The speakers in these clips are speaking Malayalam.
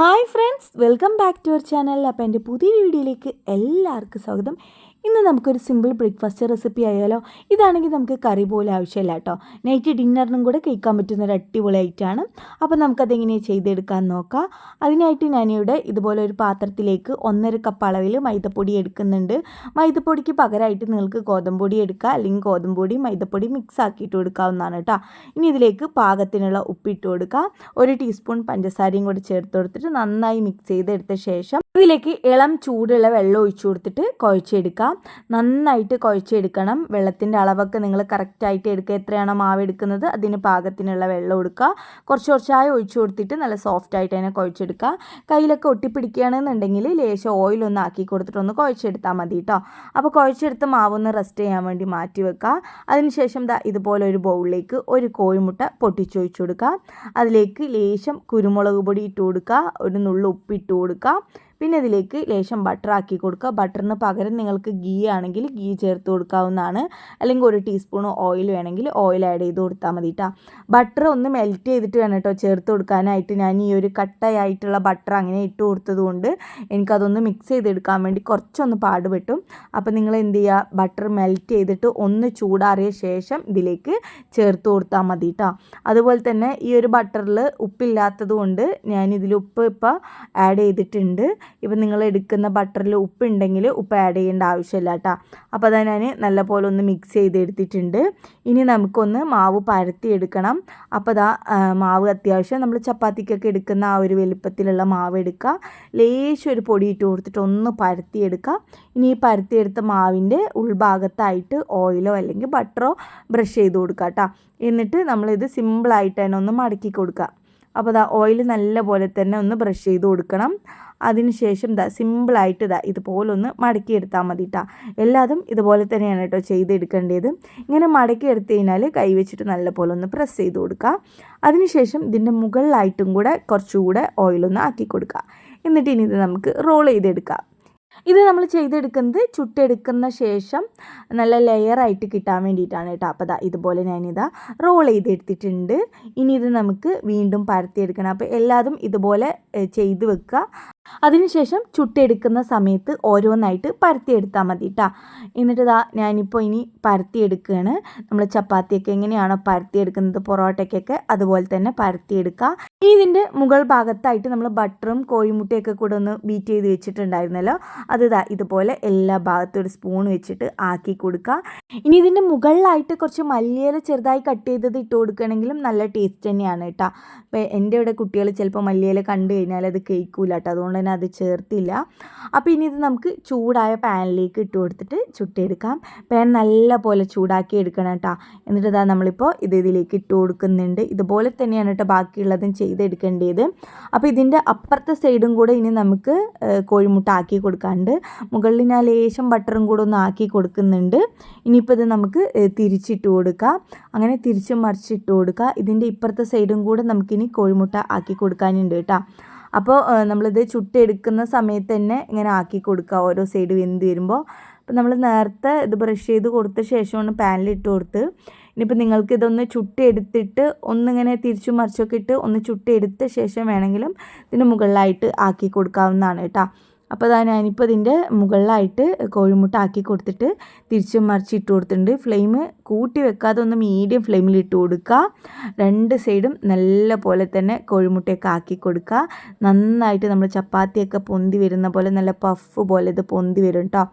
Hi friends, welcome back to our channel. അപ്പോൾ എൻ്റെ പുതിയൊരു വീഡിയോയിലേക്ക് എല്ലാവർക്കും സ്വാഗതം. ഇന്ന് നമുക്കൊരു സിമ്പിൾ ബ്രേക്ക്ഫാസ്റ്റ് റെസിപ്പി ആയാലോ. ഇതാണെങ്കിൽ നമുക്ക് കറി പോലെ ആവശ്യമില്ല കേട്ടോ, നൈറ്റ് ഡിന്നറിനും കൂടെ കഴിക്കാൻ പറ്റുന്ന ഒരു അടിപൊളി ഐറ്റമാണ്. അപ്പോൾ നമുക്കതെങ്ങനെ ചെയ്തെടുക്കാൻ നോക്കാം. അതിനായിട്ട് ഞാനിവിടെ ഇതുപോലെ ഒരു പാത്രത്തിലേക്ക് 1.5 കപ്പ് അളവിൽ മൈദപ്പൊടി എടുക്കുന്നുണ്ട്. മൈദപ്പൊടിക്ക് പകരമായിട്ട് നിങ്ങൾക്ക് ഗോതമ്പ് പൊടി എടുക്കുക, അല്ലെങ്കിൽ ഗോതമ്പ് പൊടി മൈദപ്പൊടി മിക്സ് ആക്കിയിട്ട് കൊടുക്കാവുന്നതാണ് കേട്ടോ. ഇനി ഇതിലേക്ക് പാകത്തിനുള്ള ഉപ്പിട്ട് കൊടുക്കുക. 1 ടീസ്പൂൺ പഞ്ചസാരയും കൂടി ചേർത്ത് കൊടുത്തിട്ട് നന്നായി മിക്സ് ചെയ്തെടുത്ത ശേഷം ഇതിലേക്ക് ഇളം ചൂടുള്ള വെള്ളം ഒഴിച്ചു കൊടുത്തിട്ട് കുഴച്ചെടുക്കാം. നന്നായിട്ട് കുഴച്ചെടുക്കണം. വെള്ളത്തിൻ്റെ അളവൊക്കെ നിങ്ങൾ കറക്റ്റായിട്ട് എടുക്കുക. എത്രയാണോ മാവ് എടുക്കുന്നത് അതിന് പാകത്തിനുള്ള വെള്ളം എടുക്കുക. കുറച്ച് കുറച്ചായി ഒഴിച്ചു കൊടുത്തിട്ട് നല്ല സോഫ്റ്റായിട്ട് അതിനെ കുഴച്ചെടുക്കുക. കയ്യിലൊക്കെ ഒട്ടിപ്പിടിക്കുകയാണെന്നുണ്ടെങ്കിൽ ലേശം ഓയിലൊന്ന് ആക്കി കൊടുത്തിട്ടൊന്ന് കുഴച്ചെടുത്താൽ മതി കേട്ടോ. അപ്പോൾ കുഴച്ചെടുത്ത മാവൊന്ന് റെസ്റ്റ് ചെയ്യാൻ വേണ്ടി മാറ്റി വെക്കുക. അതിനുശേഷം ഇതുപോലെ ഒരു ബൗളിലേക്ക് ഒരു കോഴിമുട്ട പൊട്ടിച്ചൊഴിച്ചു കൊടുക്കുക. അതിലേക്ക് ലേശം കുരുമുളക് പൊടി ഇട്ട് കൊടുക്കുക, ഒരു നുള്ളു ഉപ്പിട്ട് കൊടുക്കുക. പിന്നെ ഇതിലേക്ക് ലേശം ബട്ടർ ആക്കി കൊടുക്കുക. ബട്ടറിന് പകരം നിങ്ങൾക്ക് ഗീ ആണെങ്കിൽ ഗീ ചേർത്ത് കൊടുക്കാവുന്നതാണ്, അല്ലെങ്കിൽ 1 ടീസ്പൂൺ ഓയിൽ വേണമെങ്കിൽ ഓയിൽ ആഡ് ചെയ്ത് കൊടുത്താൽ മതി കേട്ടോ. ബട്ടർ ഒന്ന് മെൽറ്റ് ചെയ്തിട്ട് വേണം കേട്ടോ ചേർത്ത് കൊടുക്കാനായിട്ട്. ഞാൻ ഈ ഒരു കട്ടയായിട്ടുള്ള ബട്ടർ അങ്ങനെ ഇട്ട് കൊടുത്തത് കൊണ്ട് എനിക്കതൊന്ന് മിക്സ് ചെയ്തെടുക്കാൻ വേണ്ടി കുറച്ചൊന്ന് പാടുപെട്ടും. അപ്പോൾ നിങ്ങൾ എന്ത് ചെയ്യുക, ബട്ടർ മെൽറ്റ് ചെയ്തിട്ട് ഒന്ന് ചൂടാറിയ ശേഷം ഇതിലേക്ക് ചേർത്ത് കൊടുത്താൽ മതി കേട്ടോ. അതുപോലെ തന്നെ ഈ ഒരു ബട്ടറിൽ ഉപ്പില്ലാത്തത് കൊണ്ട് ഞാനിതിൽ ഉപ്പ് ഇപ്പോൾ ആഡ് ചെയ്തിട്ടുണ്ട്. ഇപ്പം നിങ്ങൾ എടുക്കുന്ന ബട്ടറിൽ ഉപ്പുണ്ടെങ്കിൽ ഉപ്പ് ആഡ് ചെയ്യേണ്ട ആവശ്യമില്ല കേട്ടോ. അപ്പോൾ അതാ ഞാൻ നല്ലപോലെ ഒന്ന് മിക്സ് ചെയ്തെടുത്തിട്ടുണ്ട്. ഇനി നമുക്കൊന്ന് മാവ് പരത്തിയെടുക്കണം. അപ്പോൾ മാവ് അത്യാവശ്യം നമ്മൾ ചപ്പാത്തിക്കൊക്കെ എടുക്കുന്ന ആ ഒരു വലുപ്പത്തിലുള്ള മാവ് എടുക്കുക. ലേശം ഒരു പൊടി ഇട്ട് കൊടുത്തിട്ട് ഒന്ന് പരത്തിയെടുക്കുക. ഇനി ഈ പരത്തിയെടുത്ത മാവിൻ്റെ ഉൾഭാഗത്തായിട്ട് ഓയിലോ അല്ലെങ്കിൽ ബട്ടറോ ബ്രഷ് ചെയ്ത് കൊടുക്കുക കേട്ടോ. എന്നിട്ട് നമ്മളിത് സിമ്പിളായിട്ട് തന്നെ ഒന്ന് മടക്കി കൊടുക്കുക. അപ്പോൾ ഓയിൽ നല്ല പോലെ തന്നെ ഒന്ന് ബ്രഷ് ചെയ്ത് കൊടുക്കണം. അതിനുശേഷം സിമ്പിളായിട്ട് ഇതുപോലെ ഒന്ന് മടക്കിയെടുത്താൽ മതി കേട്ടോ. എല്ലാതും ഇതുപോലെ തന്നെയാണ് കേട്ടോ ചെയ്തെടുക്കേണ്ടത്. ഇങ്ങനെ മടക്കിയെടുത്ത് കഴിഞ്ഞാൽ കൈ വെച്ചിട്ട് നല്ല പോലെ ഒന്ന് പ്രസ് ചെയ്ത് കൊടുക്കുക. അതിനുശേഷം ഇതിൻ്റെ മുകളിലായിട്ടും കൂടെ കുറച്ചുകൂടെ ഓയിലൊന്ന് ആക്കി കൊടുക്കുക. എന്നിട്ട് ഇനി ഇത് നമുക്ക് റോൾ ചെയ്തെടുക്കാം. ഇത് നമ്മൾ ചെയ്തെടുക്കുന്നത് ചുട്ടെടുക്കുന്ന ശേഷം നല്ല ലെയറായിട്ട് കിട്ടാൻ വേണ്ടിയിട്ടാണ് കേട്ടോ. അപ്പോൾ ഇതുപോലെ ഞാനിതാ റോൾ ചെയ്തെടുത്തിട്ടുണ്ട്. ഇനി ഇത് നമുക്ക് വീണ്ടും പരത്തിയെടുക്കണം. അപ്പോൾ എല്ലാതും ഇതുപോലെ ചെയ്ത് വെക്കുക. അതിനുശേഷം ചുട്ടെടുക്കുന്ന സമയത്ത് ഓരോന്നായിട്ട് പരത്തിയെടുത്താൽ മതി കേട്ടോ. എന്നിട്ട് ഞാനിപ്പോൾ ഇനി പരത്തിയെടുക്കുകയാണ്. നമ്മൾ ചപ്പാത്തിയൊക്കെ എങ്ങനെയാണോ പരത്തിയെടുക്കുന്നത്, പൊറോട്ടയ്ക്കൊക്കെ അതുപോലെ തന്നെ പരത്തിയെടുക്കുക. ഇനി ഇതിൻ്റെ മുകൾ ഭാഗത്തായിട്ട് നമ്മൾ ബട്ടറും കോഴിമുട്ടയൊക്കെ കൂടെ ഒന്ന് ബീറ്റ് ചെയ്ത് വെച്ചിട്ടുണ്ടായിരുന്നല്ലോ, അത് ഇതുപോലെ എല്ലാ ഭാഗത്തും ഒരു സ്പൂൺ വെച്ചിട്ട് ആക്കി കൊടുക്കുക. ഇനി ഇതിൻ്റെ മുകളിലായിട്ട് കുറച്ച് മല്ലിയില ചെറുതായി കട്ട് ചെയ്തത് ഇട്ട് കൊടുക്കുകയാണെങ്കിലും നല്ല ടേസ്റ്റ് തന്നെയാണ് കേട്ടോ. അപ്പോൾ എൻ്റെ ഇവിടെ കുട്ടികൾ ചിലപ്പോൾ മല്ലിയില കണ്ടു കഴിഞ്ഞാൽ അത് കഴിക്കൂല കേട്ടോ, അതുകൊണ്ട് തന്നെ അത് ചേർത്തില്ല. അപ്പോൾ ഇനി ഇത് നമുക്ക് ചൂടായ പാനിലേക്ക് ഇട്ട് കൊടുത്തിട്ട് ചുട്ടെടുക്കാം. പാൻ നല്ല പോലെ ചൂടാക്കി എടുക്കണം കേട്ടോ. എന്നിട്ട് നമ്മളിപ്പോൾ ഇതിലേക്ക് ഇട്ട് കൊടുക്കുന്നുണ്ട്. ഇതുപോലെ തന്നെയാണ് കേട്ടോ ബാക്കിയുള്ളതും ചെയ്തെടുക്കേണ്ടത്. അപ്പോൾ ഇതിൻ്റെ അപ്പുറത്തെ സൈഡും കൂടെ ഇനി നമുക്ക് കോഴിമുട്ട ആക്കി കൊടുക്കാണ്ട്, മുകളിൽ ഞാൻ ലേശം ബട്ടറും കൂടെ ഒന്ന് ആക്കി കൊടുക്കുന്നുണ്ട്. ഇനിയിപ്പോൾ ഇത് നമുക്ക് തിരിച്ചിട്ട് കൊടുക്കാം. അങ്ങനെ തിരിച്ചും മറിച്ചിട്ട് കൊടുക്കുക. ഇതിൻ്റെ ഇപ്പുറത്തെ സൈഡും കൂടെ നമുക്കിനി കോഴിമുട്ട ആക്കി കൊടുക്കാനുണ്ട് കേട്ടോ. അപ്പോൾ നമ്മളിത് ചുട്ടെടുക്കുന്ന സമയത്ത് തന്നെ ഇങ്ങനെ ആക്കി കൊടുക്കുക, ഓരോ സൈഡ് വെന്ത് വരുമ്പോൾ. അപ്പോൾ നമ്മൾ നേരത്തെ ഇത് ബ്രഷ് ചെയ്ത് കൊടുത്ത ശേഷമാണ് പാനിലിട്ട് കൊടുത്ത്. ഇനിയിപ്പോൾ നിങ്ങൾക്ക് ഇതൊന്ന് ചുട്ടെടുത്തിട്ട് ഒന്നിങ്ങനെ തിരിച്ചും മറിച്ചൊക്കെ ഇട്ട് ഒന്ന് ചുട്ടെടുത്ത ശേഷം വേണമെങ്കിലും ഇതിന് മുകളിലായിട്ട് ആക്കി കൊടുക്കാവുന്നതാണ് കേട്ടോ. അപ്പോൾ ഞാനിപ്പോൾ ഇതിൻ്റെ മുകളിലായിട്ട് കോഴിമുട്ട ആക്കി കൊടുത്തിട്ട് തിരിച്ചും മറിച്ചിട്ട് കൊടുത്തിട്ടുണ്ട്. ഫ്ലെയിം കൂട്ടി വെക്കാതെ ഒന്ന് മീഡിയം ഫ്ലെയിമിൽ ഇട്ട് കൊടുക്കുക. 2 സൈഡും നല്ല പോലെ തന്നെ കോഴിമുട്ടയൊക്കെ ആക്കി കൊടുക്കുക. നന്നായിട്ട് നമ്മൾ ചപ്പാത്തിയൊക്കെ പൊന്തി വരുന്ന പോലെ നല്ല പഫ് പോലെ ഇത് പൊന്തി വരും കേട്ടോ.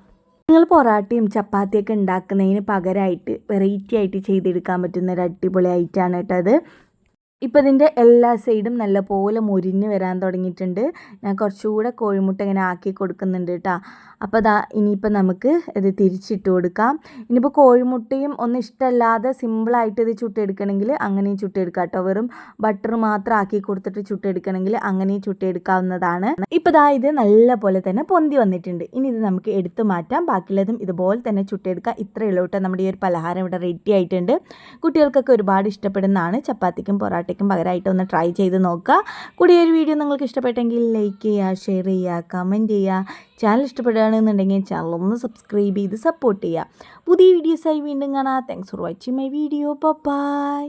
നിങ്ങൾ പൊറാട്ടയും ചപ്പാത്തിയൊക്കെ ഉണ്ടാക്കുന്നതിന് പകരമായിട്ട് വെറൈറ്റി ആയിട്ട് ചെയ്തെടുക്കാൻ പറ്റുന്ന ഒരു അടിപൊളി ഐറ്റമാണ് കേട്ടോ അത്. ഇപ്പോൾ ഇതിൻ്റെ എല്ലാ സൈഡും നല്ലപോലെ മുരിഞ്ഞ് വരാൻ തുടങ്ങിയിട്ടുണ്ട്. ഞാൻ കുറച്ചുകൂടെ കോഴിമുട്ട ഇങ്ങനെ ആക്കി കൊടുക്കുന്നുണ്ട് കേട്ടോ. അപ്പോൾ ഇനിയിപ്പോൾ നമുക്ക് ഇത് തിരിച്ചിട്ട് കൊടുക്കാം. ഇനിയിപ്പോൾ കോഴിമുട്ടയും ഒന്നും ഇഷ്ടമല്ലാതെ സിമ്പിളായിട്ട് ഇത് ചുട്ടെടുക്കണമെങ്കിൽ അങ്ങനെയും ചുട്ടെടുക്കാം കേട്ടോ. വെറും ബട്ടർ മാത്രം ആക്കി കൊടുത്തിട്ട് ചുട്ടെടുക്കണമെങ്കിൽ അങ്ങനെയും ചുട്ടെടുക്കാവുന്നതാണ്. ഇപ്പോൾ ഇത് നല്ല പോലെ തന്നെ പൊന്തി വന്നിട്ടുണ്ട്. ഇനി ഇത് നമുക്ക് എടുത്തു മാറ്റാം. ബാക്കിയുള്ളതും ഇതുപോലെ തന്നെ ചുട്ടെടുക്കാം. ഇത്രയേ ഉള്ളൂ കേട്ടോ. നമ്മുടെ ഈ ഒരു പലഹാരം ഇവിടെ റെഡി ആയിട്ടുണ്ട്. കുട്ടികൾക്കൊക്കെ ഒരുപാട് ഇഷ്ടപ്പെടുന്നതാണ്. ചപ്പാത്തിക്കും പൊറാട്ടയ്ക്കും പകരമായിട്ട് ഒന്ന് ട്രൈ ചെയ്ത് നോക്കുക. കൂടി ഒരു വീഡിയോ നിങ്ങൾക്ക് ഇഷ്ടപ്പെട്ടെങ്കിൽ ലൈക്ക് ചെയ്യുക, ഷെയർ ചെയ്യുക, കമൻറ്റ് ചെയ്യുക. ചാനൽ ഇഷ്ടപ്പെടുകയാണെന്നുണ്ടെങ്കിൽ ചാനൽ ഒന്ന് സബ്സ്ക്രൈബ് ചെയ്ത് സപ്പോർട്ട് ചെയ്യുക. പുതിയ വീഡിയോസായി വീണ്ടും കാണാം. Thanks for watching my video. By.